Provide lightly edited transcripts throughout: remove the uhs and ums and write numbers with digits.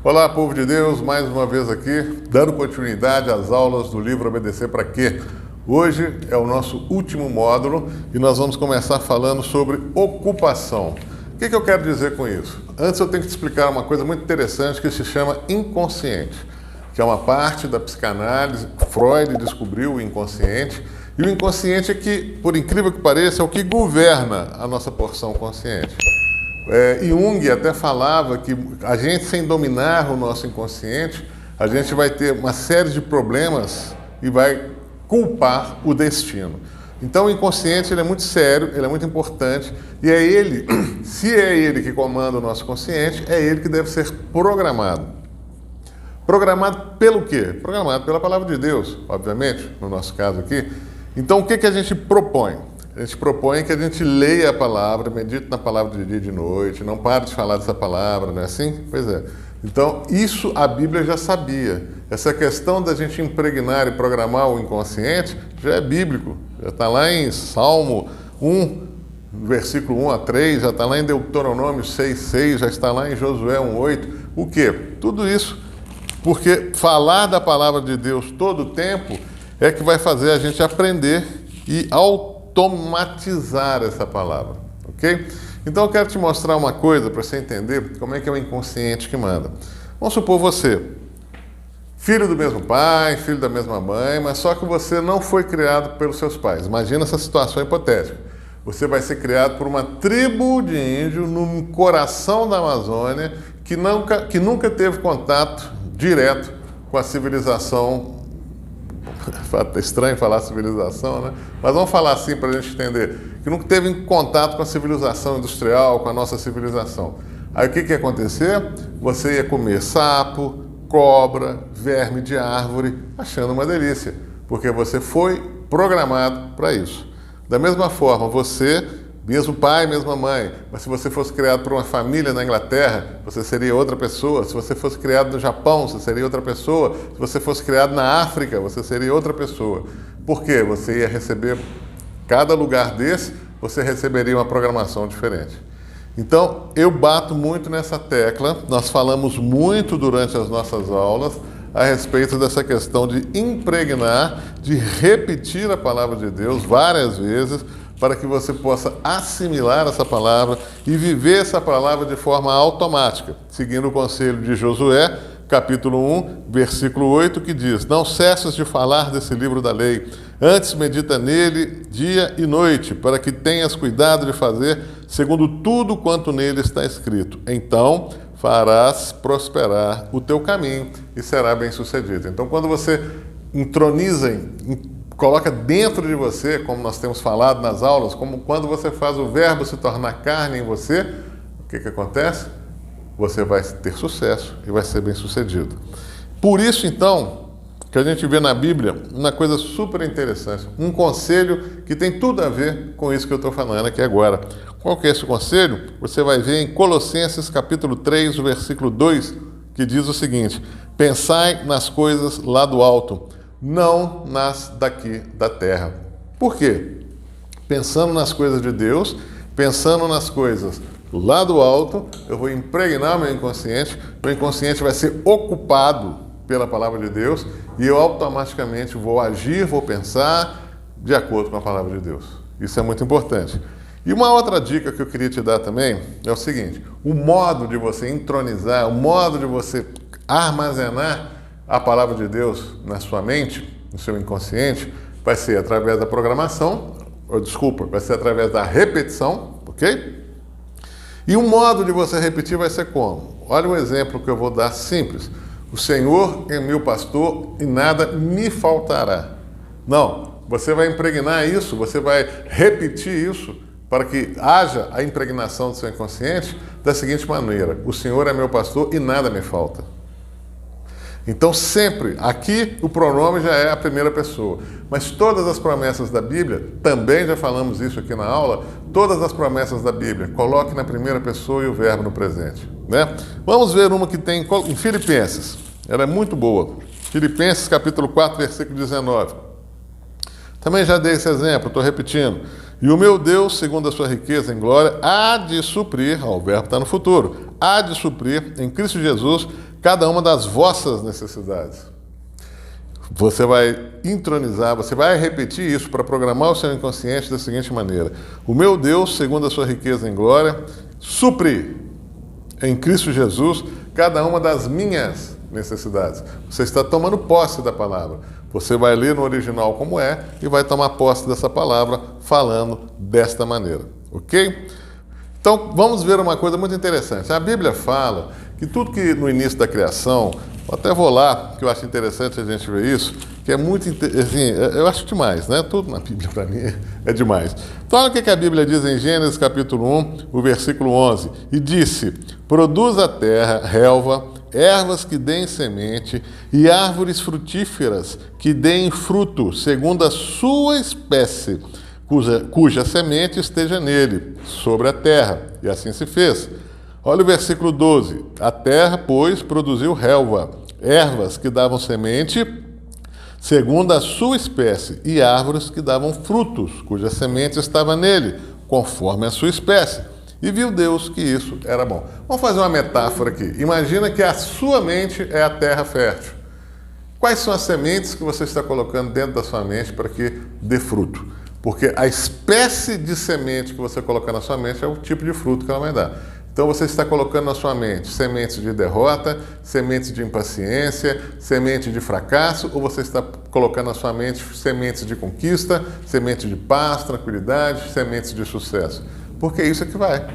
Olá, povo de Deus, mais uma vez aqui, dando continuidade às aulas do livro Obedecer para Quê? Hoje é o nosso último módulo e nós vamos começar falando sobre ocupação. O que eu quero dizer com isso? Antes eu tenho que te explicar uma coisa muito interessante que se chama inconsciente, que é uma parte da psicanálise. Freud descobriu o inconsciente, e o inconsciente é que, por incrível que pareça, é o que governa a nossa porção consciente. Jung até falava que a gente, sem dominar o nosso inconsciente, a gente vai ter uma série de problemas e vai culpar o destino. Então o inconsciente ele é muito sério, ele é muito importante, e é ele, se é ele que comanda o nosso consciente, é ele que deve ser programado. Programado pelo quê? Programado pela palavra de Deus, obviamente, no nosso caso aqui. Então o que a gente propõe? A gente propõe que a gente leia a palavra, medite na palavra de dia e de noite, não pare de falar dessa palavra, não é assim? Pois é. Então, isso a Bíblia já sabia. Essa questão da gente impregnar e programar o inconsciente já é bíblico. Já está lá em Salmo 1, versículo 1 a 3, já está lá em Deuteronômio 6:6, já está lá em Josué 1:8. O quê? Tudo isso porque falar da palavra de Deus todo o tempo é que vai fazer a gente aprender e automatizar essa palavra, ok? Então eu quero te mostrar uma coisa para você entender como é que é o inconsciente que manda. Vamos supor você, filho do mesmo pai, filho da mesma mãe, mas só que você não foi criado pelos seus pais. Imagina essa situação hipotética. Você vai ser criado por uma tribo de índio no coração da Amazônia que nunca teve contato direto com a civilização. É estranho falar civilização, né? Mas vamos falar assim para a gente entender. Que nunca teve contato com a civilização industrial, com a nossa civilização. Aí o que ia acontecer? Você ia comer sapo, cobra, verme de árvore, achando uma delícia. Porque você foi programado para isso. Da mesma forma, você, mesmo pai, mesma mãe, mas se você fosse criado por uma família na Inglaterra, você seria outra pessoa. Se você fosse criado no Japão, você seria outra pessoa. Se você fosse criado na África, você seria outra pessoa. Por quê? Você ia receber, cada lugar desse, você receberia uma programação diferente. Então, eu bato muito nessa tecla, nós falamos muito durante as nossas aulas a respeito dessa questão de impregnar, de repetir a palavra de Deus várias vezes, para que você possa assimilar essa palavra e viver essa palavra de forma automática, seguindo o conselho de Josué, capítulo 1, versículo 8, que diz: não cesses de falar desse livro da lei, antes medita nele dia e noite, para que tenhas cuidado de fazer segundo tudo quanto nele está escrito. Então farás prosperar o teu caminho e será bem-sucedido. Então, quando você introniza, coloca dentro de você, como nós temos falado nas aulas, como quando você faz o verbo se tornar carne em você, o que acontece? Você vai ter sucesso e vai ser bem-sucedido. Por isso, então, que a gente vê na Bíblia uma coisa super interessante, um conselho que tem tudo a ver com isso que eu estou falando aqui agora. Qual que é esse conselho? Você vai ver em Colossenses capítulo 3, versículo 2, que diz o seguinte: pensai nas coisas lá do alto, não nas daqui da terra. Por quê? Pensando nas coisas de Deus, pensando nas coisas lá do alto, eu vou impregnar meu inconsciente vai ser ocupado pela palavra de Deus e eu automaticamente vou agir, vou pensar de acordo com a palavra de Deus. Isso é muito importante. E uma outra dica que eu queria te dar também é o seguinte: o modo de você entronizar, o modo de você armazenar a palavra de Deus na sua mente, no seu inconsciente, vai ser através da programação, vai ser através da repetição, ok? E o modo de você repetir vai ser como? Olha um exemplo que eu vou dar simples. O Senhor é meu pastor e nada me faltará. Não, você vai impregnar isso, você vai repetir isso para que haja a impregnação do seu inconsciente da seguinte maneira: o Senhor é meu pastor e nada me falta. Então sempre, aqui o pronome já é a primeira pessoa, mas todas as promessas da Bíblia, também já falamos isso aqui na aula, todas as promessas da Bíblia, coloque na primeira pessoa e o verbo no presente, né? Vamos ver uma que tem em Filipenses, ela é muito boa, Filipenses capítulo 4, versículo 19. Também já dei esse exemplo, estou repetindo. E o meu Deus, segundo a sua riqueza em glória, há de suprir, o verbo está no futuro, há de suprir em Cristo Jesus cada uma das vossas necessidades. Você vai entronizar, você vai repetir isso para programar o seu inconsciente da seguinte maneira: o meu Deus, segundo a sua riqueza em glória, supre em Cristo Jesus cada uma das minhas necessidades. Você está tomando posse da palavra. Você vai ler no original como é e vai tomar posse dessa palavra falando desta maneira, ok? Então, vamos ver uma coisa muito interessante. A Bíblia fala que tudo que no início da criação, até vou lá, que eu acho interessante a gente ver isso, que é muito, assim, eu acho demais, né? Tudo na Bíblia para mim é demais. Então, olha o que a Bíblia diz em Gênesis capítulo 1, o versículo 11. E disse: produz a terra relva, ervas que deem semente e árvores frutíferas que deem fruto, segundo a sua espécie, cuja semente esteja nele, sobre a terra. E assim se fez. Olha o versículo 12. A terra, pois, produziu relva, ervas que davam semente, segundo a sua espécie, e árvores que davam frutos, cuja semente estava nele, conforme a sua espécie. E viu Deus que isso era bom. Vamos fazer uma metáfora aqui. Imagina que a sua mente é a terra fértil. Quais são as sementes que você está colocando dentro da sua mente para que dê fruto? Porque a espécie de semente que você colocar na sua mente é o tipo de fruto que ela vai dar. Então você está colocando na sua mente sementes de derrota, sementes de impaciência, semente de fracasso, ou você está colocando na sua mente sementes de conquista, sementes de paz, tranquilidade, sementes de sucesso? Porque é isso que vai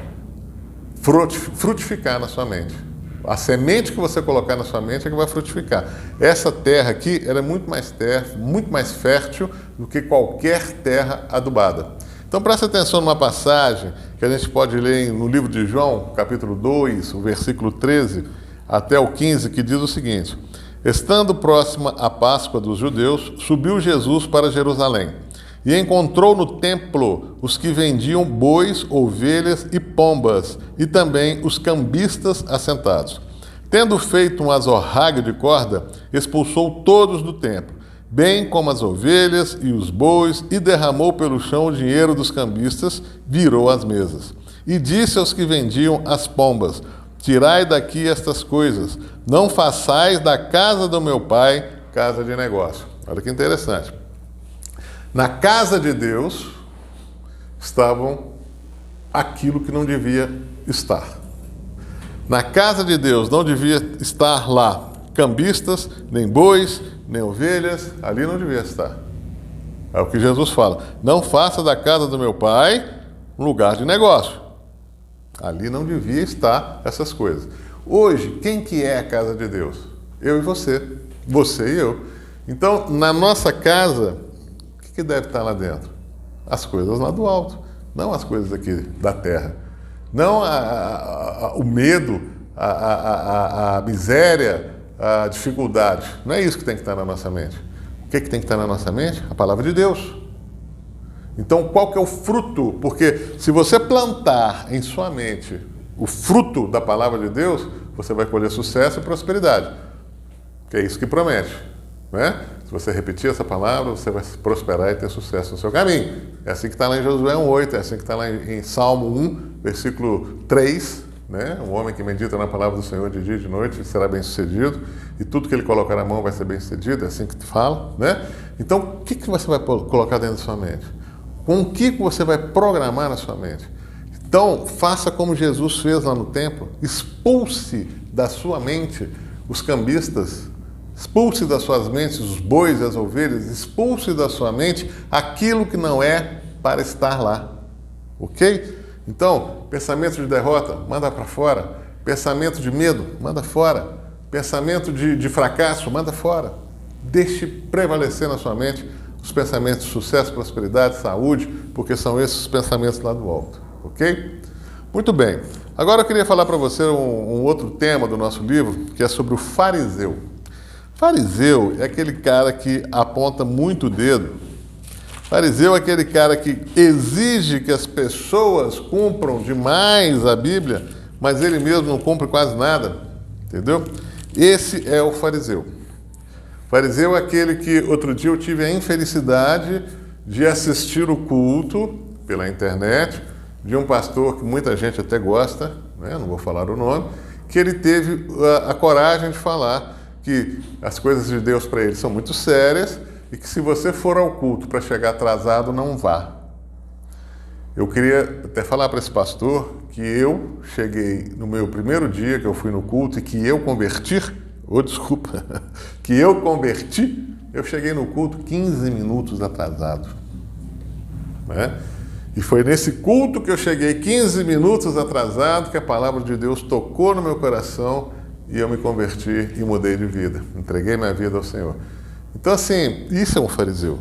frutificar na sua mente. A semente que você colocar na sua mente é que vai frutificar. Essa terra aqui, ela é muito mais fértil do que qualquer terra adubada. Então preste atenção numa passagem que a gente pode ler no livro de João, capítulo 2, o versículo 13 até o 15, que diz o seguinte: estando próxima a Páscoa dos judeus, subiu Jesus para Jerusalém e encontrou no templo os que vendiam bois, ovelhas e pombas, e também os cambistas assentados. Tendo feito um azorrague de corda, expulsou todos do templo, bem como as ovelhas e os bois, e derramou pelo chão o dinheiro dos cambistas, virou as mesas. E disse aos que vendiam as pombas: tirai daqui estas coisas, não façais da casa do meu pai casa de negócio. Olha que interessante. Na casa de Deus estavam aquilo que não devia estar. Na casa de Deus não devia estar lá cambistas, nem bois, nem ovelhas, ali não devia estar. É o que Jesus fala: não faça da casa do meu pai um lugar de negócio. Ali não devia estar essas coisas. Hoje, quem que é a casa de Deus? Eu e você e eu. Então, na nossa casa, o que deve estar lá dentro? As coisas lá do alto, não as coisas aqui da terra. Não o medo, a miséria, a dificuldade. Não é isso que tem que estar na nossa mente. O que tem que estar na nossa mente? A palavra de Deus. Então, qual que é o fruto? Porque se você plantar em sua mente o fruto da palavra de Deus, você vai colher sucesso e prosperidade. Que é isso que promete, né? Se você repetir essa palavra, você vai prosperar e ter sucesso no seu caminho. É assim que está lá em Josué 1:8, é assim que está lá em Salmo 1, versículo 3, né? Um homem que medita na palavra do Senhor de dia e de noite será bem-sucedido, e tudo que ele colocar na mão vai ser bem-sucedido, é assim que fala, né? Então, o que você vai colocar dentro da sua mente? Com o que você vai programar na sua mente? Então, faça como Jesus fez lá no templo, expulse da sua mente os cambistas, expulse das suas mentes os bois e as ovelhas, expulse da sua mente aquilo que não é para estar lá, ok? Então, pensamento de derrota, manda para fora. Pensamento de medo, manda fora. Pensamento de fracasso, manda fora. Deixe prevalecer na sua mente os pensamentos de sucesso, prosperidade, saúde, porque são esses os pensamentos lá do alto, ok? Muito bem. Agora eu queria falar para você um outro tema do nosso livro, que é sobre o fariseu. Fariseu é aquele cara que aponta muito o dedo. Fariseu é aquele cara que exige que as pessoas cumpram demais a Bíblia, mas ele mesmo não cumpre quase nada, entendeu? Esse é o fariseu. Fariseu é aquele que outro dia eu tive a infelicidade de assistir o culto pela internet de um pastor que muita gente até gosta, né? Não vou falar o nome, que ele teve a coragem de falar que as coisas de Deus para ele são muito sérias e que se você for ao culto para chegar atrasado, não vá. Eu queria até falar para esse pastor que eu cheguei no meu primeiro dia que eu fui no culto e que eu converti, que eu converti, eu cheguei no culto 15 minutos atrasado. Né? E foi nesse culto que eu cheguei 15 minutos atrasado que a palavra de Deus tocou no meu coração e eu me converti e mudei de vida. Entreguei minha vida ao Senhor. Então, assim, isso é um fariseu.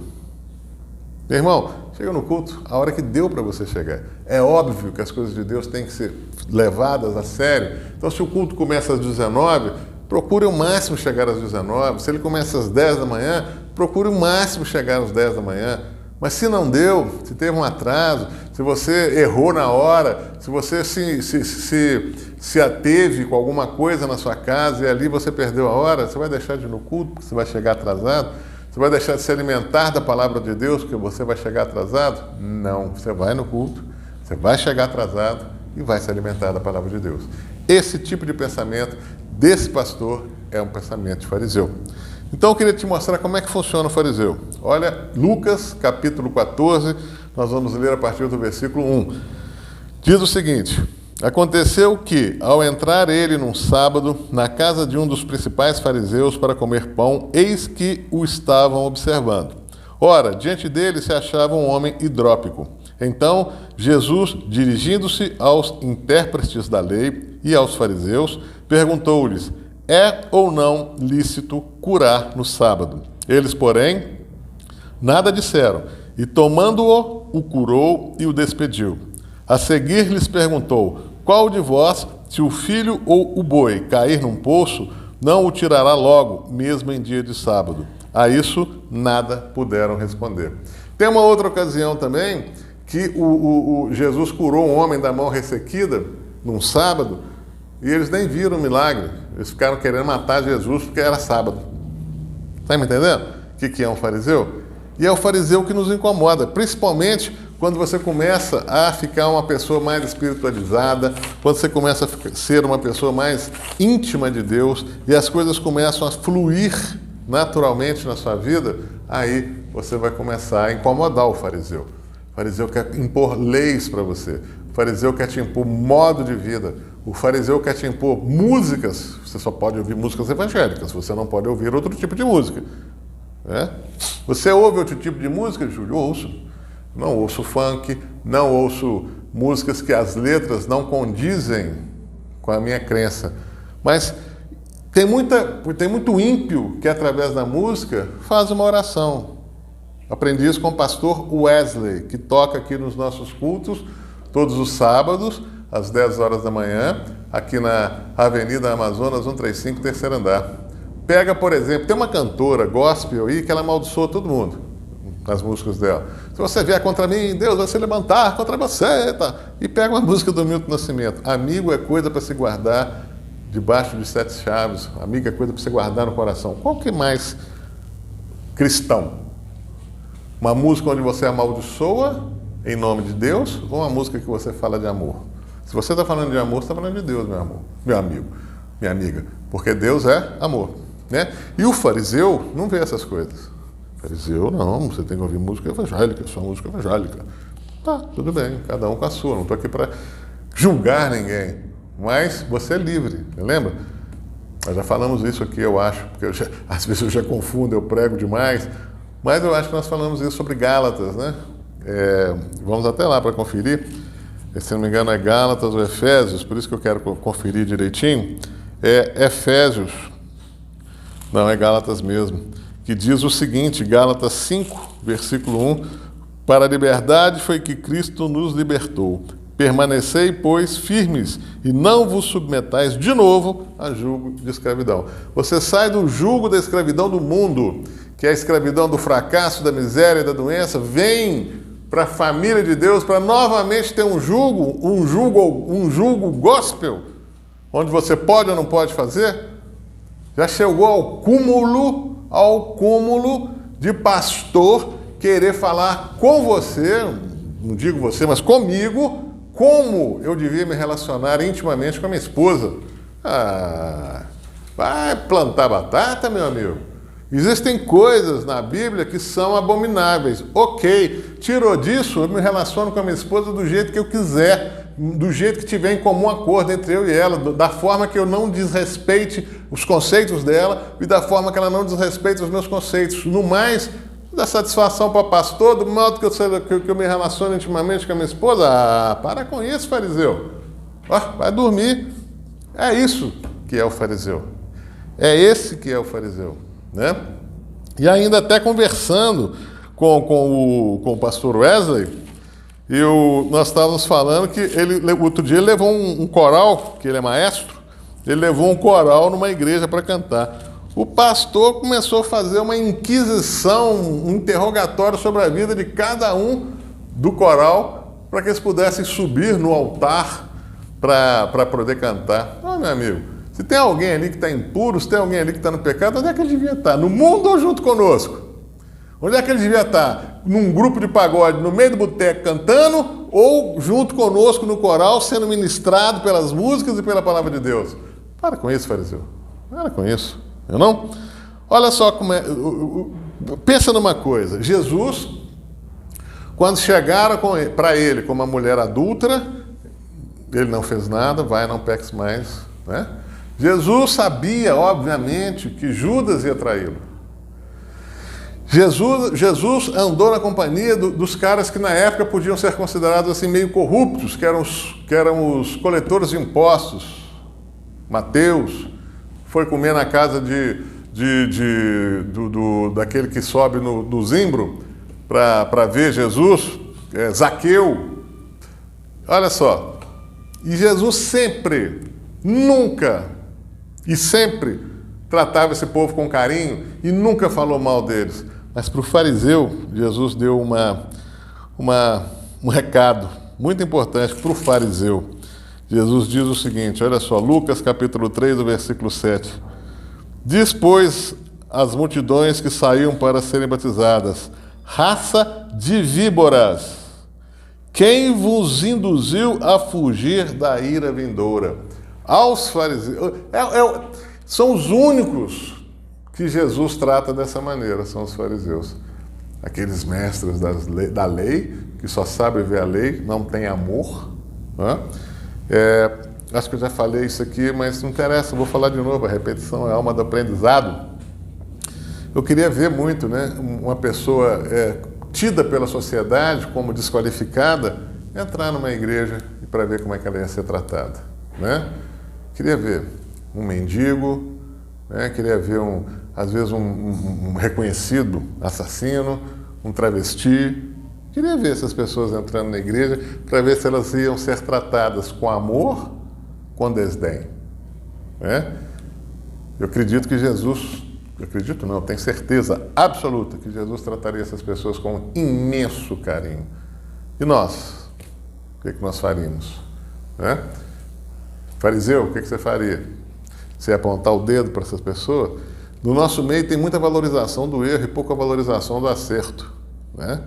Meu irmão, chega no culto a hora que deu para você chegar. É óbvio que as coisas de Deus têm que ser levadas a sério. Então, se o culto começa às 19, procure o máximo chegar às 19. Se ele começa às 10 da manhã, procure o máximo chegar às 10 da manhã. Mas se não deu, se teve um atraso, se você errou na hora, se você se ateve com alguma coisa na sua casa e ali você perdeu a hora, você vai deixar de ir no culto porque você vai chegar atrasado? Você vai deixar de se alimentar da palavra de Deus porque você vai chegar atrasado? Não, você vai no culto, você vai chegar atrasado e vai se alimentar da palavra de Deus. Esse tipo de pensamento desse pastor é um pensamento de fariseu. Então eu queria te mostrar como é que funciona o fariseu. Olha, Lucas, capítulo 14, nós vamos ler a partir do versículo 1. Diz o seguinte: aconteceu que, ao entrar ele num sábado, na casa de um dos principais fariseus para comer pão, eis que o estavam observando. Ora, diante dele se achava um homem hidrópico. Então, Jesus, dirigindo-se aos intérpretes da lei e aos fariseus, perguntou-lhes: é ou não lícito curar no sábado? Eles, porém, nada disseram, e tomando-o, o curou e o despediu. A seguir lhes perguntou: qual de vós, se o filho ou o boi cair num poço, não o tirará logo, mesmo em dia de sábado? A isso nada puderam responder. Tem uma outra ocasião também que Jesus curou um homem da mão ressequida num sábado e eles nem viram o milagre. Eles ficaram querendo matar Jesus porque era sábado. Está me entendendo? O que é um fariseu? E é o fariseu que nos incomoda, principalmente quando você começa a ficar uma pessoa mais espiritualizada, quando você começa a ser uma pessoa mais íntima de Deus e as coisas começam a fluir naturalmente na sua vida, aí você vai começar a incomodar o fariseu. O fariseu quer impor leis para você. O fariseu quer te impor modo de vida. O fariseu quer te impor músicas. Você só pode ouvir músicas evangélicas, você não pode ouvir outro tipo de música. Né? Você ouve outro tipo de música, Júlio? Ouço. Não ouço funk, não ouço músicas que as letras não condizem com a minha crença. Mas tem muito ímpio que, através da música, faz uma oração. Aprendi isso com o pastor Wesley, que toca aqui nos nossos cultos, todos os sábados, às 10 horas da manhã, aqui na Avenida Amazonas 135, terceiro andar. Pega, por exemplo, tem uma cantora gospel aí que ela amaldiçoa todo mundo nas músicas dela. Se você vier contra mim, Deus vai se levantar contra você. Tá? E pega uma música do Milton Nascimento. Amigo é coisa para se guardar debaixo de 7 chaves. Amigo é coisa para se guardar no coração. Qual que é mais cristão? Uma música onde você amaldiçoa em nome de Deus ou uma música que você fala de amor? Se você está falando de amor, você está falando de Deus, meu amor, meu amigo, minha amiga. Porque Deus é amor. Né? E o fariseu não vê essas coisas. Fariseu, não, você tem que ouvir música evangélica, só música evangélica. Tá, tudo bem, cada um com a sua, não estou aqui para julgar ninguém, mas você é livre, lembra? Nós já falamos isso aqui, eu acho, porque às vezes eu já confundo, eu prego demais, mas eu acho que nós falamos isso sobre Gálatas, né? Vamos até lá para conferir, se não me engano é Gálatas ou Efésios, por isso que eu quero conferir direitinho, é Efésios, não, é Gálatas mesmo, que diz o seguinte, Gálatas 5, versículo 1, para a liberdade foi que Cristo nos libertou. Permanecei, pois, firmes, e não vos submetais de novo a jugo de escravidão. Você sai do jugo da escravidão do mundo, que é a escravidão do fracasso, da miséria e da doença, vem para a família de Deus para novamente ter um jugo gospel, onde você pode ou não pode fazer. Já chegou ao cúmulo de pastor querer falar com você, não digo você, mas comigo, como eu devia me relacionar intimamente com a minha esposa. Ah, vai plantar batata, meu amigo? Existem coisas na Bíblia que são abomináveis. Ok, tirou disso, eu me relaciono com a minha esposa do jeito que eu quiser, do jeito que tiver em comum acordo entre eu e ela, da forma que eu não desrespeite os conceitos dela e da forma que ela não desrespeite os meus conceitos. No mais, dá satisfação para o pastor, do modo que eu me relaciono intimamente com a minha esposa. Ah, para com isso, fariseu. Vai dormir. É isso que é o fariseu. É esse que é o fariseu. Né? E ainda até conversando com o pastor Wesley, nós estávamos falando que outro dia ele levou um coral, que ele é maestro, ele levou um coral numa igreja para cantar. O pastor começou a fazer uma inquisição, um interrogatório sobre a vida de cada um do coral, para que eles pudessem subir no altar para poder cantar. Meu amigo, se tem alguém ali que está impuro, se tem alguém ali que está no pecado, onde é que ele devia estar? No mundo ou junto conosco? Onde é que ele devia estar? Num grupo de pagode, no meio do boteco cantando, ou junto conosco no coral, sendo ministrado pelas músicas e pela palavra de Deus? Para com isso, fariseu. Para com isso. Eu não? Olha só como é. Pensa numa coisa. Jesus, quando chegaram para ele com uma mulher adúltera, ele não fez nada, vai, não peques mais, né? Jesus sabia, obviamente, que Judas ia traí-lo. Jesus andou na companhia dos caras que na época podiam ser considerados assim meio corruptos, que eram os coletores de impostos. Mateus foi comer na casa daquele que sobe no zimbro para ver Jesus, Zaqueu. Olha só, e Jesus sempre, nunca e sempre tratava esse povo com carinho e nunca falou mal deles. Mas para o fariseu, Jesus deu um recado muito importante para o fariseu. Jesus diz o seguinte, olha só, Lucas capítulo 3, versículo 7. Diz, pois, as multidões que saíam para serem batizadas, raça de víboras, quem vos induziu a fugir da ira vindoura? Aos fariseus. São os únicos que Jesus trata dessa maneira, são os fariseus. Aqueles mestres da lei, que só sabem ver a lei, não têm amor. Né? Acho que eu já falei isso aqui, mas não interessa, vou falar de novo, a repetição é a alma do aprendizado. Eu queria ver muito, né, uma pessoa tida pela sociedade como desqualificada entrar numa igreja para ver como é que ela ia ser tratada. Né? Queria ver um mendigo, né? Queria ver, às vezes, um reconhecido assassino, um travesti. Queria ver essas pessoas entrando na igreja para ver se elas iam ser tratadas com amor, com desdém. Né? Eu acredito que Jesus, eu tenho certeza absoluta que Jesus trataria essas pessoas com imenso carinho. E nós? O que nós faríamos? Né? Fariseu, o que você faria? Você ia apontar o dedo para essas pessoas? No nosso meio tem muita valorização do erro e pouca valorização do acerto. Né?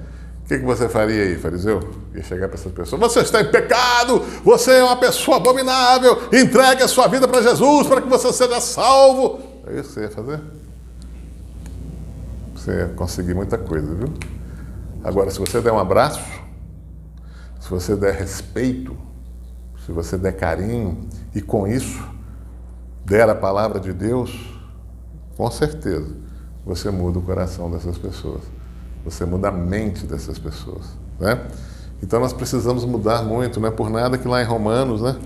O que você faria aí, fariseu? Ia chegar para essas pessoas, você está em pecado, você é uma pessoa abominável, entregue a sua vida para Jesus para que você seja salvo. É isso que você ia fazer? Você ia conseguir muita coisa, viu? Agora, se você der um abraço, se você der respeito, se você der carinho e com isso der a palavra de Deus, com certeza você muda o coração dessas pessoas. Você muda a mente dessas pessoas, né? Então nós precisamos mudar muito, não é por nada que lá em Romanos, né,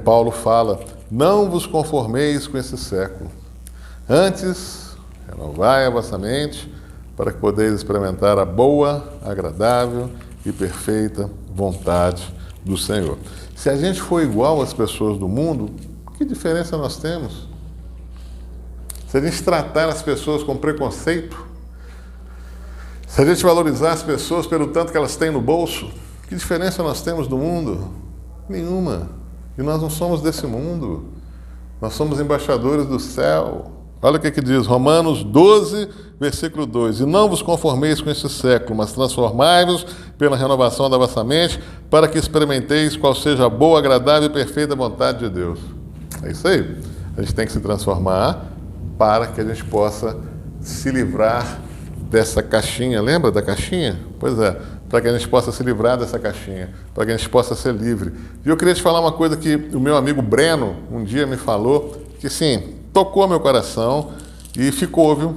Paulo fala, não vos conformeis com esse século, antes renovai a vossa mente para que podeis experimentar a boa, agradável e perfeita vontade do Senhor. Se a gente for igual às pessoas do mundo, que diferença nós temos? Se a gente tratar as pessoas com preconceito, se a gente valorizar as pessoas pelo tanto que elas têm no bolso, que diferença nós temos do mundo? Nenhuma. E nós não somos desse mundo. Nós somos embaixadores do céu. Olha o que diz Romanos 12, versículo 2. E não vos conformeis com este século, mas transformai-vos pela renovação da vossa mente, para que experimenteis qual seja a boa, agradável e perfeita vontade de Deus. É isso aí. A gente tem que se transformar para que a gente possa se livrar dessa caixinha. Lembra da caixinha? Pois é, para que a gente possa se livrar dessa caixinha, para que a gente possa ser livre. E eu queria te falar uma coisa que o meu amigo Breno um dia me falou, que sim, tocou meu coração e ficou, viu?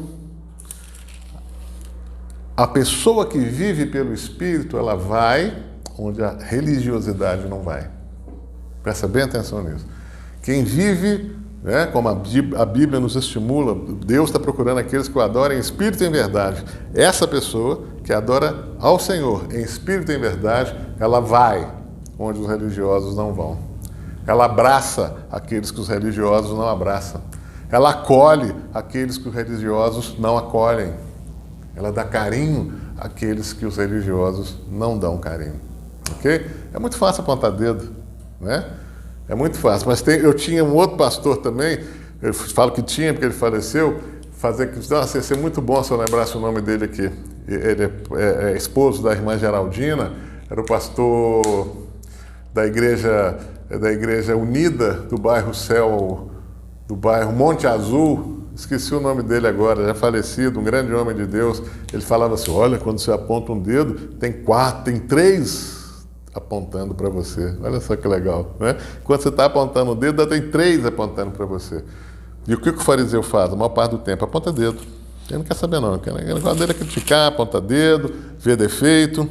A pessoa que vive pelo Espírito, ela vai onde a religiosidade não vai. Presta bem atenção nisso. Quem vive, né, como a Bíblia nos estimula, Deus está procurando aqueles que o adorem em espírito e em verdade. Essa pessoa que adora ao Senhor em espírito e em verdade, ela vai onde os religiosos não vão. Ela abraça aqueles que os religiosos não abraçam. Ela acolhe aqueles que os religiosos não acolhem. Ela dá carinho àqueles que os religiosos não dão carinho. Ok? É muito fácil apontar dedo, né? É muito fácil. Mas eu tinha um outro pastor também, eu falo que tinha porque ele faleceu, ia ser muito bom se eu lembrasse o nome dele aqui. Ele é esposo da irmã Geraldina, era o pastor da igreja Unida do bairro Céu, do bairro Monte Azul. Esqueci o nome dele agora, já falecido, um grande homem de Deus. Ele falava assim: olha, quando você aponta um dedo, tem 3 apontando para você. Olha só que legal, né? Quando você está apontando o dedo, tem 3 apontando para você. E o que o fariseu faz? A maior parte do tempo aponta dedo. Ele não quer saber não. O negócio dele é criticar, aponta dedo, ver defeito.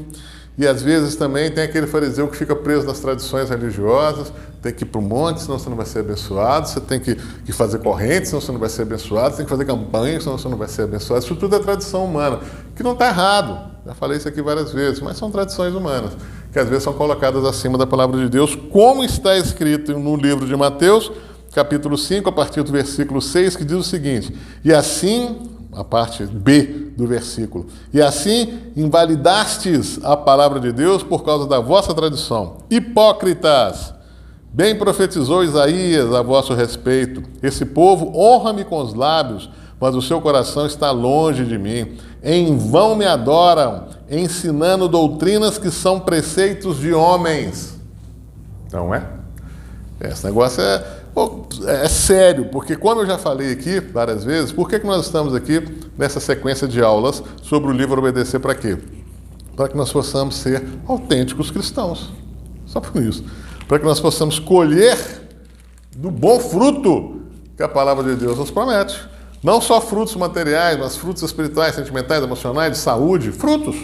E às vezes também tem aquele fariseu que fica preso nas tradições religiosas, tem que ir para o monte, senão você não vai ser abençoado, você tem que fazer corrente, senão você não vai ser abençoado, você tem que fazer campanha, senão você não vai ser abençoado. Isso tudo é tradição humana, que não está errado. Já falei isso aqui várias vezes, mas são tradições humanas, que às vezes são colocadas acima da palavra de Deus, como está escrito no livro de Mateus, capítulo 5, a partir do versículo 6, que diz o seguinte: e assim, a parte B do versículo, e assim invalidastes a palavra de Deus por causa da vossa tradição. Hipócritas! Bem profetizou Isaías a vosso respeito. Esse povo honra-me com os lábios, mas o seu coração está longe de mim. Em vão me adoram, ensinando doutrinas que são preceitos de homens. Não é? Esse negócio é sério, porque como eu já falei aqui várias vezes, por que nós estamos aqui nessa sequência de aulas sobre o livro Obedecer para quê? Para que nós possamos ser autênticos cristãos. Só por isso. Para que nós possamos colher do bom fruto que a palavra de Deus nos promete. Não só frutos materiais, mas frutos espirituais, sentimentais, emocionais, de saúde. Frutos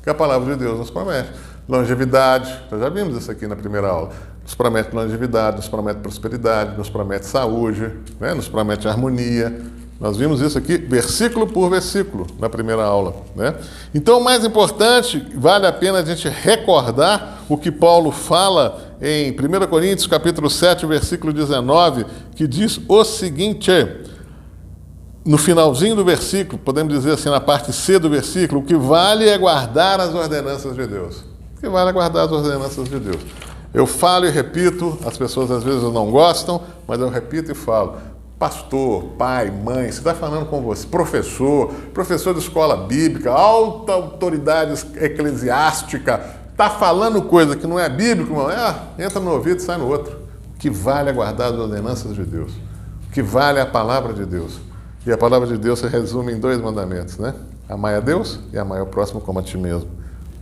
que a palavra de Deus nos promete. Longevidade, nós já vimos isso aqui na primeira aula. Nos promete longevidade, nos promete prosperidade, nos promete saúde, né? Nos promete harmonia. Nós vimos isso aqui versículo por versículo na primeira aula, né? Então, o mais importante, vale a pena a gente recordar o que Paulo fala em 1 Coríntios, capítulo 7, versículo 19, que diz o seguinte: no finalzinho do versículo, podemos dizer assim, na parte C do versículo, o que vale é guardar as ordenanças de Deus. O que vale é guardar as ordenanças de Deus. Eu falo e repito, as pessoas às vezes não gostam, mas eu repito e falo. Pastor, pai, mãe, você está falando com você, professor de escola bíblica, alta autoridade eclesiástica, está falando coisa que não é bíblico, irmão, entra no ouvido e sai no outro. O que vale é guardar as ordenanças de Deus. O que vale é a palavra de Deus. E a palavra de Deus se resume em 2 mandamentos, né? Amai a Deus e amai ao próximo como a ti mesmo.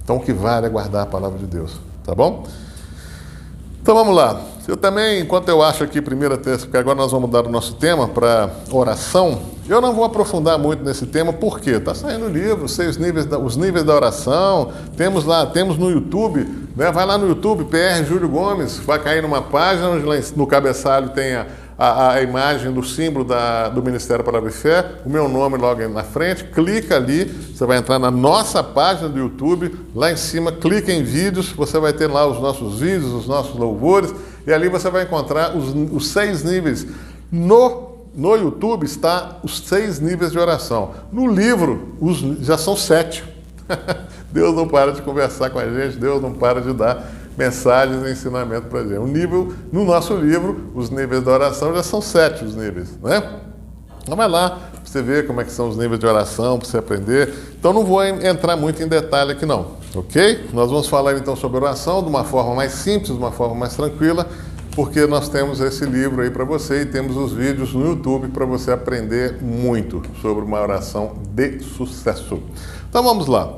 Então o que vale é guardar a palavra de Deus, tá bom? Então vamos lá. Eu também, enquanto eu acho aqui primeiro texto, porque agora nós vamos mudar o nosso tema para oração, eu não vou aprofundar muito nesse tema, porque está saindo o livro, os níveis da oração, temos no YouTube, né? Vai lá no YouTube, PR Júlio Gomes, vai cair numa página onde lá no cabeçalho tem a imagem do símbolo do Ministério Palavra e Fé, o meu nome logo na frente, clica ali, você vai entrar na nossa página do YouTube, lá em cima, clica em vídeos, você vai ter lá os nossos vídeos, os nossos louvores, e ali você vai encontrar os 6 níveis. No YouTube está os 6 níveis de oração. No livro, já são 7. Deus não para de conversar com a gente, Deus não para de dar mensagens e ensinamento para a gente. No nosso livro, os níveis da oração já são 7 os níveis, né? Então vai lá, para você ver como é que são os níveis de oração, para você aprender. Então não vou entrar muito em detalhe aqui não, ok? Nós vamos falar então sobre oração de uma forma mais simples, de uma forma mais tranquila, porque nós temos esse livro aí para você e temos os vídeos no YouTube para você aprender muito sobre uma oração de sucesso. Então vamos lá.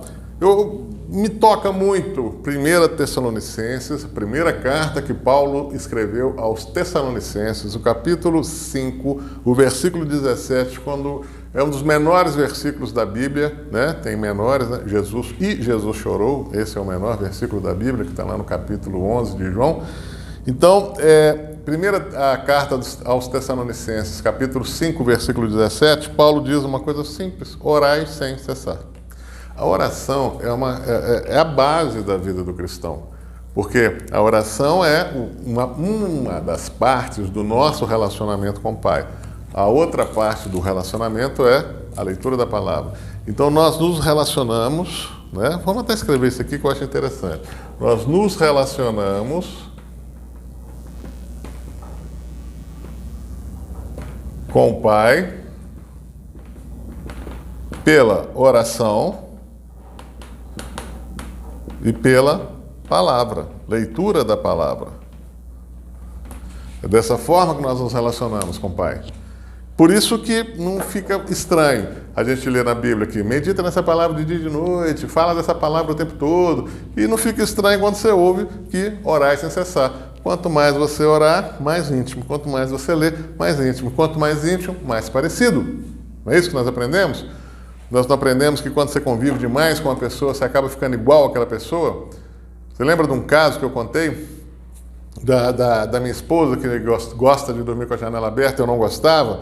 Me toca muito 1 Tessalonicenses, a primeira carta que Paulo escreveu aos Tessalonicenses, o capítulo 5, o versículo 17, quando é um dos menores versículos da Bíblia, né? Tem menores, né? Jesus chorou, esse é o menor versículo da Bíblia, que está lá no capítulo 11 de João. Então, a carta aos Tessalonicenses, capítulo 5, versículo 17, Paulo diz uma coisa simples: orai sem cessar. A oração é a base da vida do cristão, porque a oração é uma das partes do nosso relacionamento com o Pai. A outra parte do relacionamento é a leitura da palavra. Então nós nos relacionamos, né? Vamos até escrever isso aqui que eu acho interessante. Nós nos relacionamos com o Pai pela oração e pela palavra, leitura da palavra. É dessa forma que nós nos relacionamos com o Pai. Por isso que não fica estranho a gente ler na Bíblia aqui, medita nessa palavra de dia e de noite, fala dessa palavra o tempo todo, e não fica estranho quando você ouve que orar sem cessar. Quanto mais você orar, mais íntimo. Quanto mais você ler, mais íntimo. Quanto mais íntimo, mais parecido. Não é isso que nós aprendemos? Nós não aprendemos que quando você convive demais com uma pessoa, você acaba ficando igual àquela pessoa? Você lembra de um caso que eu contei? Da minha esposa, que gosta de dormir com a janela aberta, eu não gostava.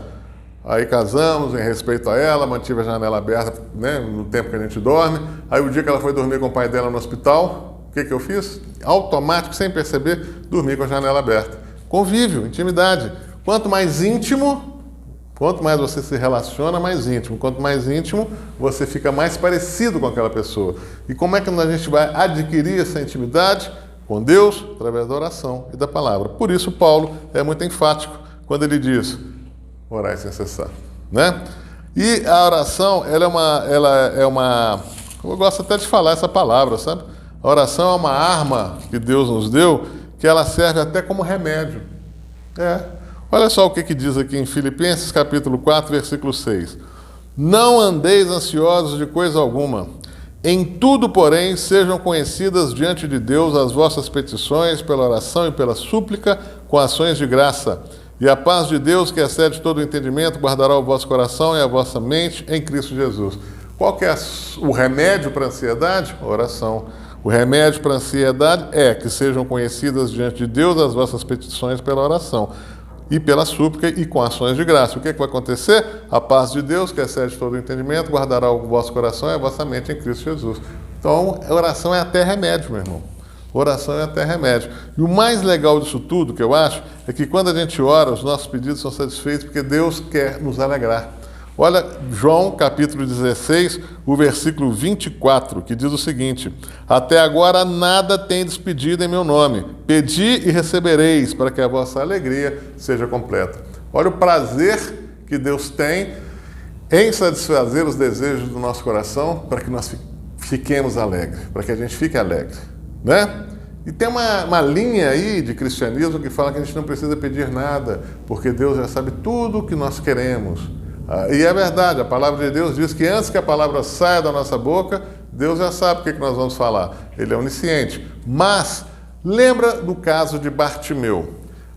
Aí casamos, em respeito a ela, mantive a janela aberta, né, no tempo que a gente dorme. Aí o dia que ela foi dormir com o pai dela no hospital, o que eu fiz? Automático, sem perceber, dormi com a janela aberta. Convívio, intimidade. Quanto mais íntimo, quanto mais você se relaciona, mais íntimo. Quanto mais íntimo, você fica mais parecido com aquela pessoa. E como é que a gente vai adquirir essa intimidade? Com Deus, através da oração e da palavra. Por isso, Paulo é muito enfático quando ele diz: orai sem cessar, né? E a oração, ela é uma... Eu gosto até de falar essa palavra, sabe? A oração é uma arma que Deus nos deu, que ela serve até como remédio. Olha só o que diz aqui em Filipenses, capítulo 4, versículo 6. Não andeis ansiosos de coisa alguma. Em tudo, porém, sejam conhecidas diante de Deus as vossas petições pela oração e pela súplica com ações de graça. E a paz de Deus, que excede todo o entendimento, guardará o vosso coração e a vossa mente em Cristo Jesus. Qual que é o remédio para a ansiedade? A oração. O remédio para a ansiedade é que sejam conhecidas diante de Deus as vossas petições pela oração e pela súplica e com ações de graça. O que vai acontecer? A paz de Deus, que excede todo o entendimento, guardará o vosso coração e a vossa mente em Cristo Jesus. Então, a oração é até remédio, meu irmão. Oração é até remédio. E o mais legal disso tudo, que eu acho, é que quando a gente ora, os nossos pedidos são satisfeitos porque Deus quer nos alegrar. Olha João, capítulo 16, o versículo 24, que diz o seguinte: até agora nada tendes pedido em meu nome. Pedi e recebereis, para que a vossa alegria seja completa. Olha o prazer que Deus tem em satisfazer os desejos do nosso coração, para que nós fiquemos alegres, para que a gente fique alegre, né? E tem uma linha aí de cristianismo que fala que a gente não precisa pedir nada, porque Deus já sabe tudo o que nós queremos. E é verdade, a palavra de Deus diz que antes que a palavra saia da nossa boca, Deus já sabe o que nós vamos falar. Ele é onisciente. Mas, lembra do caso de Bartimeu.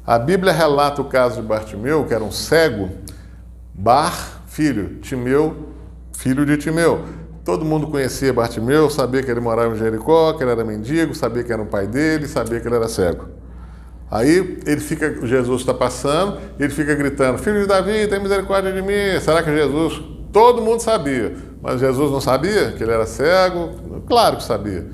A Bíblia relata o caso de Bartimeu, que era um cego, filho, Timeu, filho de Timeu. Todo mundo conhecia Bartimeu, sabia que ele morava em Jericó, que ele era mendigo, sabia que era o pai dele, sabia que ele era cego. Aí Jesus está passando, ele fica gritando: filho de Davi, tem misericórdia de mim. Será que Jesus... Todo mundo sabia, mas Jesus não sabia que ele era cego? Claro que sabia.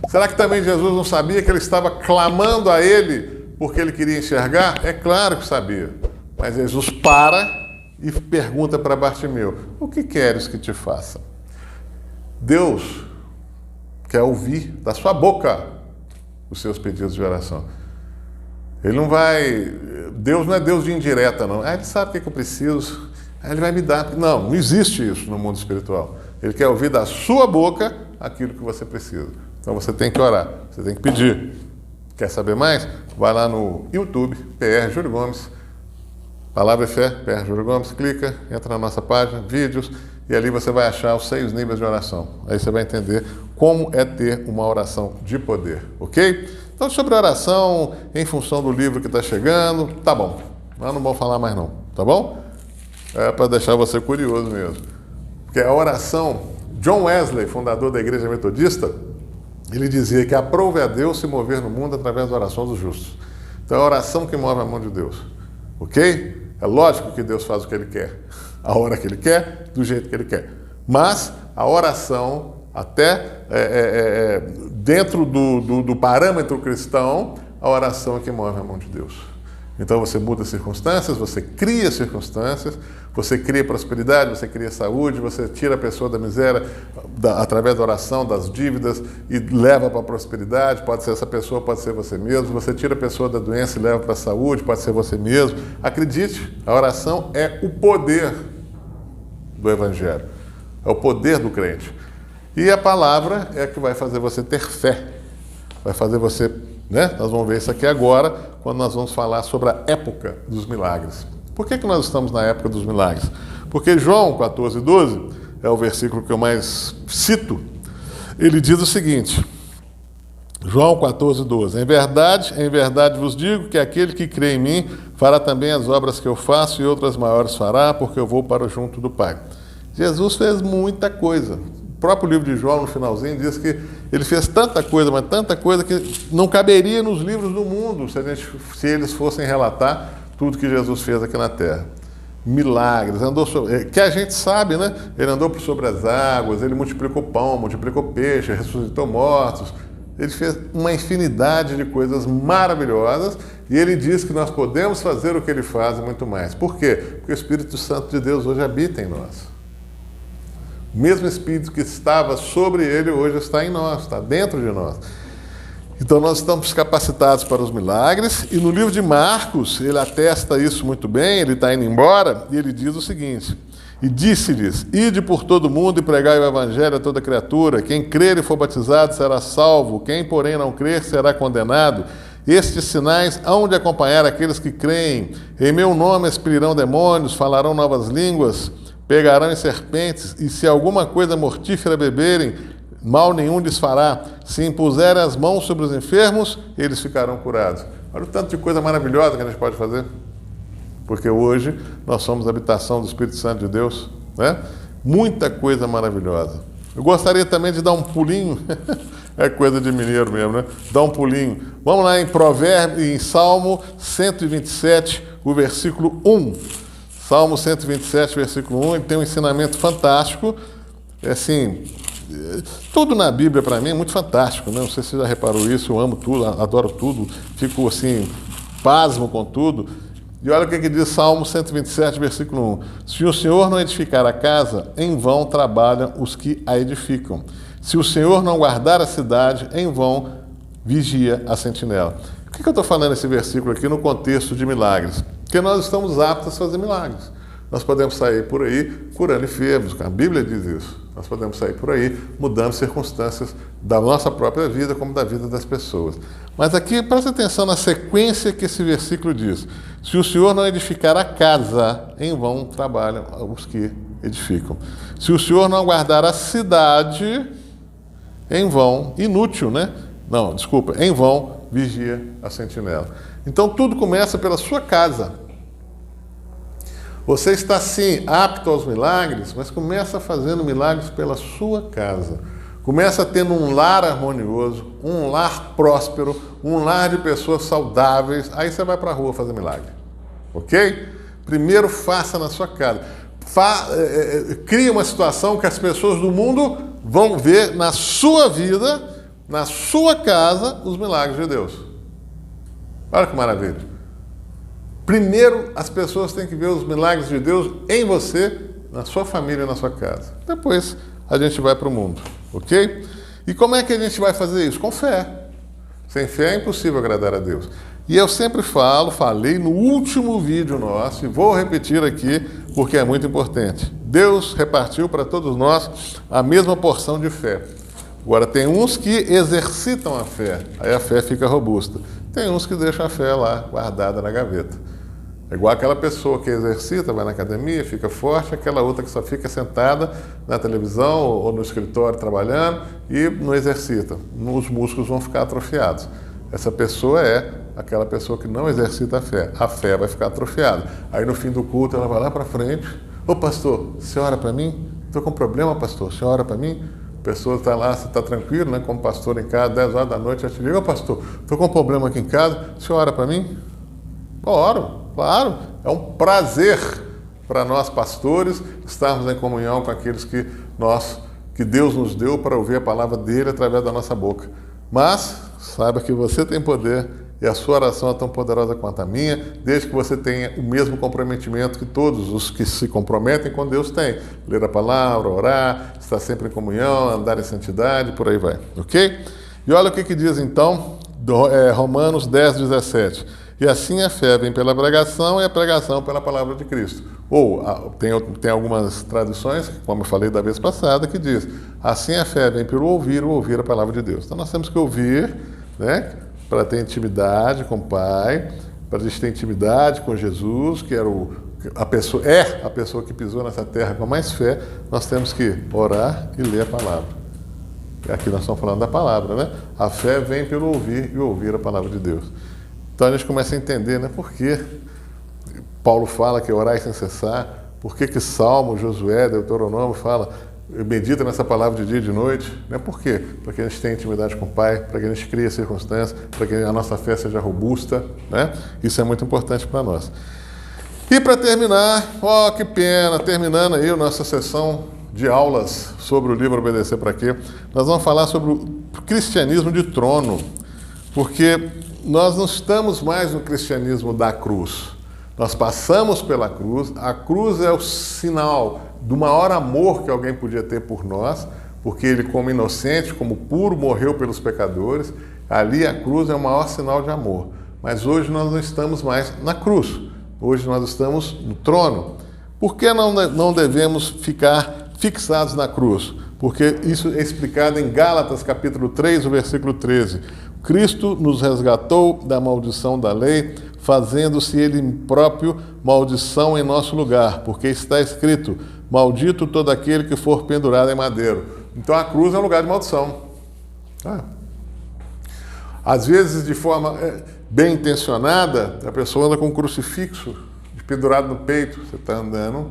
Será que também Jesus não sabia que ele estava clamando a ele porque ele queria enxergar? É claro que sabia. Mas Jesus para e pergunta para Bartimeu: o que queres que te faça? Deus quer ouvir da sua boca os seus pedidos de oração. Ele não vai... Deus não é Deus de indireta, não. Ele sabe o que eu preciso, ele vai me dar. Não existe isso no mundo espiritual. Ele quer ouvir da sua boca aquilo que você precisa. Então você tem que orar, você tem que pedir. Quer saber mais? Vai lá no YouTube, PR Júlio Gomes, Palavra e Fé, PR Júlio Gomes, clica, entra na nossa página, vídeos, e ali você vai achar os 6 níveis de oração. Aí você vai entender como é ter uma oração de poder, ok? Então, sobre oração, em função do livro que está chegando, tá bom. Nós não vamos falar mais não, tá bom? É para deixar você curioso mesmo. Porque a oração, John Wesley, fundador da Igreja Metodista, ele dizia que aprove a Deus se mover no mundo através da oração dos justos. Então é a oração que move a mão de Deus, ok? É lógico que Deus faz o que Ele quer, a hora que Ele quer, do jeito que Ele quer. Mas a oração, até dentro do parâmetro cristão, a oração é que move a mão de Deus. Então você muda circunstâncias, você cria circunstâncias, você cria prosperidade, você cria saúde, você tira a pessoa da miséria através da oração, das dívidas e leva para a prosperidade. Pode ser essa pessoa, pode ser você mesmo. Você tira a pessoa da doença e leva para a saúde, pode ser você mesmo. Acredite, a oração é o poder do Evangelho, é o poder do crente. E a palavra é a que vai fazer você ter fé, vai fazer você, né? Nós vamos ver isso aqui agora, quando nós vamos falar sobre a época dos milagres. Por que nós estamos na época dos milagres? Porque João 14:12 é o versículo que eu mais cito. Ele diz o seguinte, João 14:12, em verdade vos digo que aquele que crê em mim fará também as obras que eu faço e outras maiores fará, porque eu vou para junto do Pai. Jesus fez muita coisa. O próprio livro de João, no finalzinho, diz que ele fez tanta coisa, mas tanta coisa que não caberia nos livros do mundo se eles fossem relatar tudo que Jesus fez aqui na Terra. Milagres, que a gente sabe, né? Ele andou sobre as águas, ele multiplicou pão, multiplicou peixe, ressuscitou mortos. Ele fez uma infinidade de coisas maravilhosas e ele diz que nós podemos fazer o que ele faz e muito mais. Por quê? Porque o Espírito Santo de Deus hoje habita em nós. O mesmo Espírito que estava sobre ele hoje está em nós, está dentro de nós. Então nós estamos capacitados para os milagres e no livro de Marcos ele atesta isso muito bem, ele está indo embora e ele diz o seguinte, e disse-lhes, ide por todo mundo e pregai o evangelho a toda criatura, quem crer e for batizado será salvo, quem porém não crer será condenado. Estes sinais hão de acompanhar aqueles que creem, em meu nome expelirão demônios, falarão novas línguas, pegarão em serpentes, e se alguma coisa mortífera beberem, mal nenhum lhes fará. Se impuserem as mãos sobre os enfermos, eles ficarão curados. Olha o tanto de coisa maravilhosa que a gente pode fazer. Porque hoje nós somos a habitação do Espírito Santo de Deus, né? Muita coisa maravilhosa. Eu gostaria também de dar um pulinho, é coisa de mineiro mesmo, né? Dar um pulinho. Vamos lá em Salmo 127, o versículo 1. Salmo 127, versículo 1, ele tem um ensinamento fantástico. É assim, tudo na Bíblia para mim é muito fantástico, né? Não sei se você já reparou isso, eu amo tudo, adoro tudo, fico assim, pasmo com tudo. E olha o que diz Salmo 127, versículo 1. Se o Senhor não edificar a casa, em vão trabalham os que a edificam. Se o Senhor não guardar a cidade, em vão vigia a sentinela. Por que eu estou falando esse versículo aqui no contexto de milagres? Porque nós estamos aptos a fazer milagres. Nós podemos sair por aí curando enfermos, a Bíblia diz isso. Nós podemos sair por aí mudando circunstâncias da nossa própria vida como da vida das pessoas. Mas aqui, preste atenção na sequência que esse versículo diz. Se o Senhor não edificar a casa, em vão trabalham os que edificam. Se o Senhor não guardar a cidade, em vão, inútil, né? Não, desculpa, em vão vigia a sentinela. Então tudo começa pela sua casa. Você está sim apto aos milagres, mas começa fazendo milagres pela sua casa. Começa tendo um lar harmonioso, um lar próspero, um lar de pessoas saudáveis. Aí você vai para a rua fazer milagre. Ok? Primeiro faça na sua casa. Crie uma situação que as pessoas do mundo vão ver na sua vida, na sua casa, os milagres de Deus. Olha que maravilha. Primeiro, as pessoas têm que ver os milagres de Deus em você, na sua família e na sua casa. Depois, a gente vai para o mundo, ok? E como é que a gente vai fazer isso? Com fé. Sem fé é impossível agradar a Deus. E eu sempre falei no último vídeo nosso, e vou repetir aqui, porque é muito importante. Deus repartiu para todos nós a mesma porção de fé. Agora, tem uns que exercitam a fé, aí a fé fica robusta. Tem uns que deixam a fé lá, guardada na gaveta. É igual aquela pessoa que exercita, vai na academia, fica forte, aquela outra que só fica sentada na televisão ou no escritório trabalhando e não exercita. Os músculos vão ficar atrofiados. Essa pessoa é aquela pessoa que não exercita a fé vai ficar atrofiada. Aí no fim do culto ela vai lá para frente, ô pastor, você ora para mim? Estou com problema, pastor, você ora para mim? A pessoa está lá, você está tranquilo, né? Como pastor em casa, 10 horas da noite, ela te liga, ô pastor, estou com um problema aqui em casa, você ora para mim? Oro, claro, é um prazer para nós pastores estarmos em comunhão com aqueles que Deus nos deu para ouvir a palavra dele através da nossa boca. Mas saiba que você tem poder e a sua oração é tão poderosa quanto a minha, desde que você tenha o mesmo comprometimento que todos os que se comprometem com Deus têm. Ler a palavra, orar, estar sempre em comunhão, andar em santidade, por aí vai, ok? E olha o que diz então Romanos 10, 17. E assim a fé vem pela pregação e a pregação pela palavra de Cristo. Ou tem algumas traduções, como eu falei da vez passada, que diz, assim a fé vem pelo ouvir a palavra de Deus. Então nós temos que ouvir, né, para ter intimidade com o Pai, para a gente ter intimidade com Jesus, que era a pessoa que pisou nessa terra com mais fé. Nós temos que orar e ler a palavra. Aqui nós estamos falando da palavra, né? A fé vem pelo ouvir a palavra de Deus. Então a gente começa a entender, né, por que Paulo fala que orar sem cessar, por que Salmo, Josué, Deuteronômio fala, medita nessa palavra de dia e de noite, né? Por quê? Para que a gente tenha intimidade com o Pai, para que a gente crie circunstâncias, para que a nossa fé seja robusta, né? Isso é muito importante para nós. E para terminar, que pena, terminando aí a nossa sessão de aulas sobre o livro Obedecer para Quê, nós vamos falar sobre o cristianismo de trono, porque nós não estamos mais no cristianismo da cruz. Nós passamos pela cruz. A cruz é o sinal do maior amor que alguém podia ter por nós, porque ele, como inocente, como puro, morreu pelos pecadores. Ali a cruz é o maior sinal de amor. Mas hoje nós não estamos mais na cruz. Hoje nós estamos no trono. Por que não devemos ficar fixados na cruz? Porque isso é explicado em Gálatas, capítulo 3, o versículo 13. Cristo nos resgatou da maldição da lei, fazendo-se ele próprio maldição em nosso lugar, porque está escrito, maldito todo aquele que for pendurado em madeiro. Então a cruz é um lugar de maldição. Às vezes, de forma bem intencionada, a pessoa anda com um crucifixo pendurado no peito. Você está andando,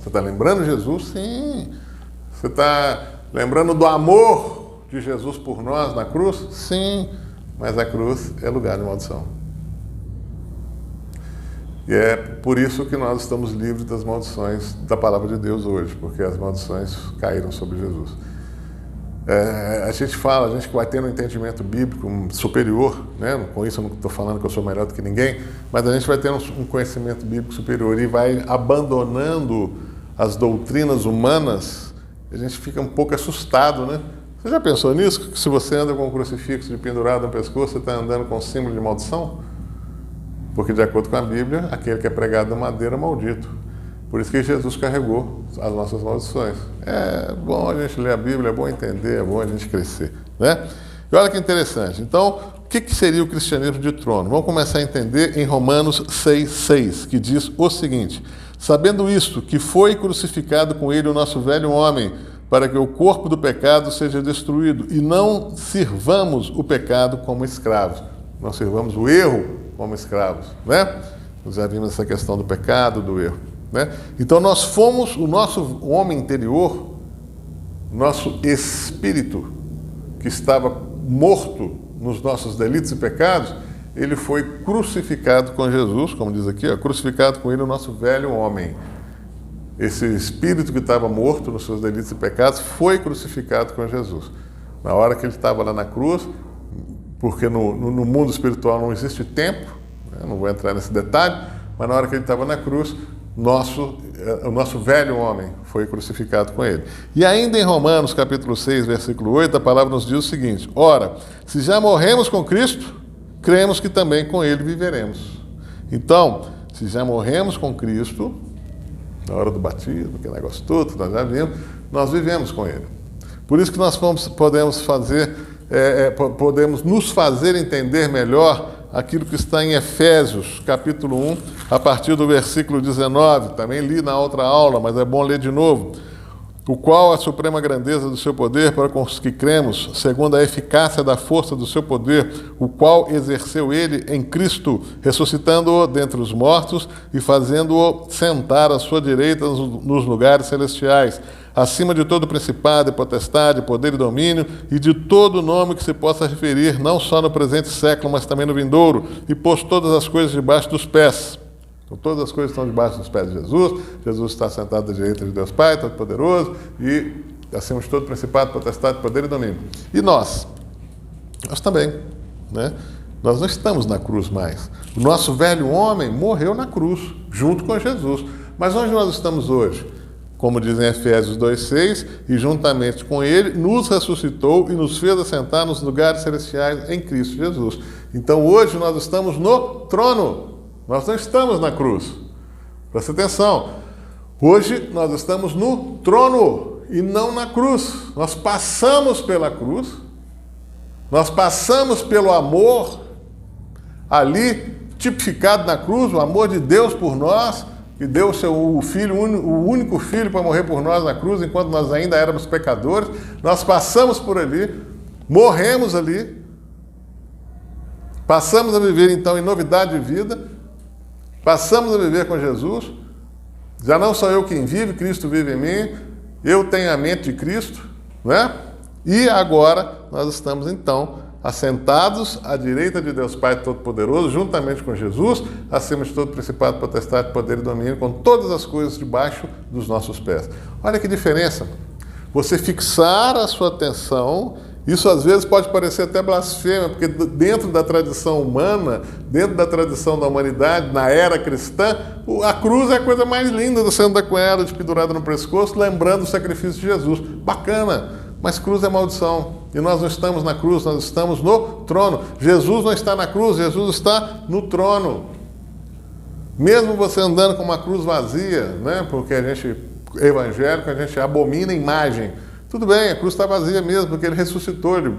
você está lembrando Jesus? Sim. Você está lembrando do amor de Jesus por nós na cruz? Sim. Mas a cruz é lugar de maldição. E é por isso que nós estamos livres das maldições da palavra de Deus hoje, porque as maldições caíram sobre Jesus. A gente que vai tendo um entendimento bíblico superior, né? Com isso eu não estou falando que eu sou melhor do que ninguém, mas a gente vai tendo um conhecimento bíblico superior e vai abandonando as doutrinas humanas, a gente fica um pouco assustado, né? Você já pensou nisso? Que se você anda com um crucifixo de pendurado no pescoço, você está andando com um símbolo de maldição? Porque, de acordo com a Bíblia, aquele que é pregado na madeira é maldito. Por isso que Jesus carregou as nossas maldições. É bom a gente ler a Bíblia, é bom entender, é bom a gente crescer, né? E olha que interessante. Então, o que seria o cristianismo de trono? Vamos começar a entender em Romanos 6,6, que diz o seguinte: sabendo isto, que foi crucificado com ele o nosso velho homem, para que o corpo do pecado seja destruído, e não sirvamos o pecado como escravos. Não sirvamos o erro como escravos, né? Nós já vimos essa questão do pecado, do erro, né? Então nós fomos, o nosso homem interior, nosso espírito, que estava morto nos nossos delitos e pecados, ele foi crucificado com Jesus, como diz aqui, crucificado com ele o nosso velho homem. Esse espírito que estava morto nos seus delitos e pecados foi crucificado com Jesus. Na hora que ele estava lá na cruz, porque no mundo espiritual não existe tempo, né? Não vou entrar nesse detalhe, mas na hora que ele estava na cruz, o nosso velho homem foi crucificado com ele. E ainda em Romanos, capítulo 6, versículo 8, a palavra nos diz o seguinte: ora, se já morremos com Cristo, cremos que também com ele viveremos. Então, se já morremos com Cristo, na hora do batismo, aquele negócio todo, nós já vimos, nós vivemos com ele. Por isso que nós podemos nos fazer entender melhor aquilo que está em Efésios, capítulo 1, a partir do versículo 19. Também li na outra aula, mas é bom ler de novo. O qual a suprema grandeza do seu poder para com os que cremos, segundo a eficácia da força do seu poder, o qual exerceu ele em Cristo, ressuscitando-o dentre os mortos e fazendo-o sentar à sua direita nos lugares celestiais, acima de todo principado e potestade, poder e domínio, e de todo nome que se possa referir, não só no presente século, mas também no vindouro, e pôs todas as coisas debaixo dos pés. Então, todas as coisas estão debaixo dos pés de Jesus. Jesus está sentado à direita de Deus Pai, Todo-Poderoso, e acima de todo principado, potestade, poder e domínio. E nós também, né? Nós não estamos na cruz mais. O nosso velho homem morreu na cruz, junto com Jesus. Mas onde nós estamos hoje? Como diz em Efésios 2,6, e juntamente com ele nos ressuscitou e nos fez assentar nos lugares celestiais em Cristo Jesus. Então hoje nós estamos no trono. Nós não estamos na cruz. Presta atenção. Hoje nós estamos no trono e não na cruz. Nós passamos pela cruz. Nós passamos pelo amor ali tipificado na cruz, o amor de Deus por nós, que deu o único filho para morrer por nós na cruz, enquanto nós ainda éramos pecadores. Nós passamos por ali, morremos ali, passamos a viver então em novidade de vida. Passamos a viver com Jesus. Já não sou eu quem vive, Cristo vive em mim. Eu tenho a mente de Cristo, né? E agora nós estamos então assentados à direita de Deus Pai Todo-Poderoso, juntamente com Jesus, acima de todo principado, potestade, poder e domínio, com todas as coisas debaixo dos nossos pés. Olha que diferença. Você fixar a sua atenção. Isso às vezes pode parecer até blasfêmia, porque dentro da tradição humana, dentro da tradição da humanidade, na era cristã, a cruz é a coisa mais linda do centro da coela, pendurada no pescoço, lembrando o sacrifício de Jesus. Bacana, mas cruz é maldição. E nós não estamos na cruz, nós estamos no trono. Jesus não está na cruz, Jesus está no trono. Mesmo você andando com uma cruz vazia, né? Porque a gente, evangélico, a gente abomina a imagem. Tudo bem, a cruz está vazia mesmo, porque ele ressuscitou, ele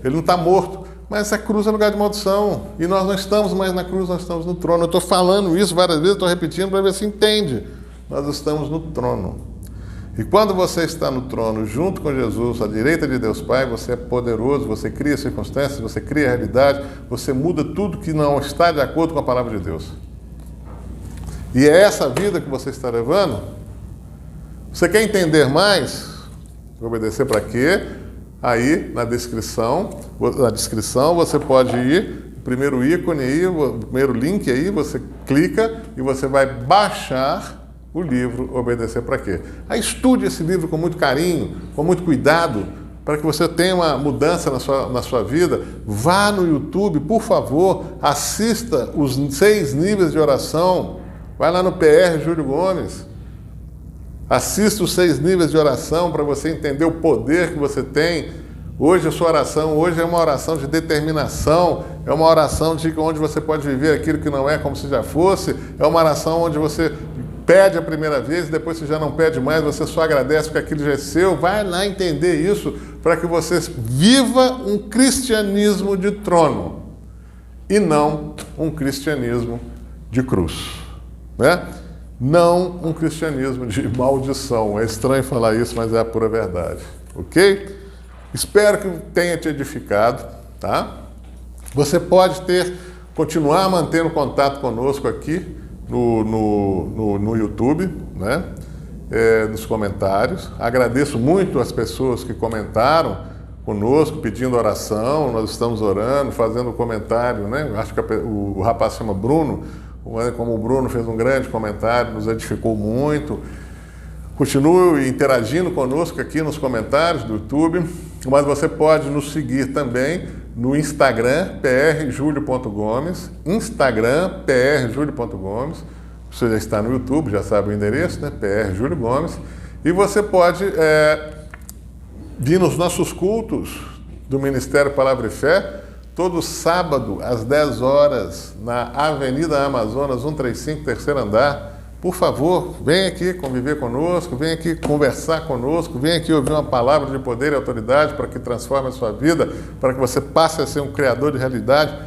não está morto. Mas essa cruz é lugar de maldição. E nós não estamos mais na cruz, nós estamos no trono. Eu estou falando isso várias vezes, estou repetindo para ver se entende. Nós estamos no trono. E quando você está no trono, junto com Jesus, à direita de Deus Pai, você é poderoso, você cria circunstâncias, você cria realidade, você muda tudo que não está de acordo com a palavra de Deus. E é essa vida que você está levando? Você quer entender mais? Obedecer para quê? Aí, na descrição você pode ir, o primeiro ícone aí, o primeiro link aí, você clica e você vai baixar o livro Obedecer para quê? Aí estude esse livro com muito carinho, com muito cuidado, para que você tenha uma mudança na sua vida. Vá no YouTube, por favor, assista os 6 níveis de oração. Vai lá no PR Júlio Gomes. Assista os 6 níveis de oração para você entender o poder que você tem. Hoje a sua oração, hoje é uma oração de determinação, é uma oração onde você pode viver aquilo que não é como se já fosse, é uma oração onde você pede a primeira vez, depois você já não pede mais, você só agradece porque aquilo já é seu. Vai lá entender isso para que você viva um cristianismo de trono e não um cristianismo de cruz, né? Não um cristianismo de maldição. É estranho falar isso, mas é a pura verdade. Ok? Espero que tenha te edificado, tá? Você pode continuar mantendo contato conosco aqui no YouTube, né? Nos comentários. Agradeço muito as pessoas que comentaram conosco, pedindo oração. Nós estamos orando, fazendo comentário, né? Acho que o rapaz se chama Bruno. Como o Bruno fez um grande comentário, nos edificou muito. Continue interagindo conosco aqui nos comentários do YouTube, mas você pode nos seguir também no Instagram, prjulio.gomes, Instagram, prjulio.gomes. Você já está no YouTube, já sabe o endereço, né? prjulio Gomes. E você pode vir nos nossos cultos do Ministério Palavra e Fé, todo sábado, às 10 horas, na Avenida Amazonas, 135, terceiro andar. por favor, vem aqui conviver conosco, vem aqui conversar conosco, vem aqui ouvir uma palavra de poder e autoridade para que transforme a sua vida, para que você passe a ser um criador de realidade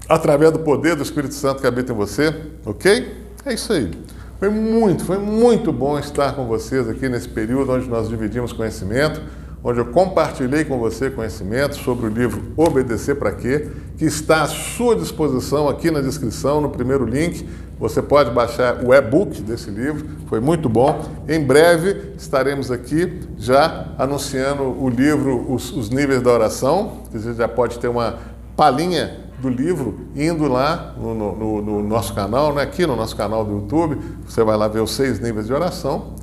através do poder do Espírito Santo que habita em você, ok? É isso aí. Foi muito bom estar com vocês aqui nesse período onde nós dividimos conhecimento, onde eu compartilhei com você conhecimento sobre o livro Obedecer para Quê, que está à sua disposição aqui na descrição, no primeiro link. Você pode baixar o e-book desse livro, foi muito bom. Em breve estaremos aqui já anunciando o livro Os Níveis da Oração, que você já pode ter uma palhinha do livro indo lá no nosso canal, né? Aqui no nosso canal do YouTube, você vai lá ver os 6 níveis de oração.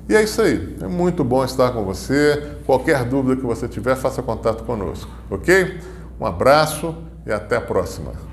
E é isso aí, é muito bom estar com você. Qualquer dúvida que você tiver, faça contato conosco, ok? Um abraço e até a próxima.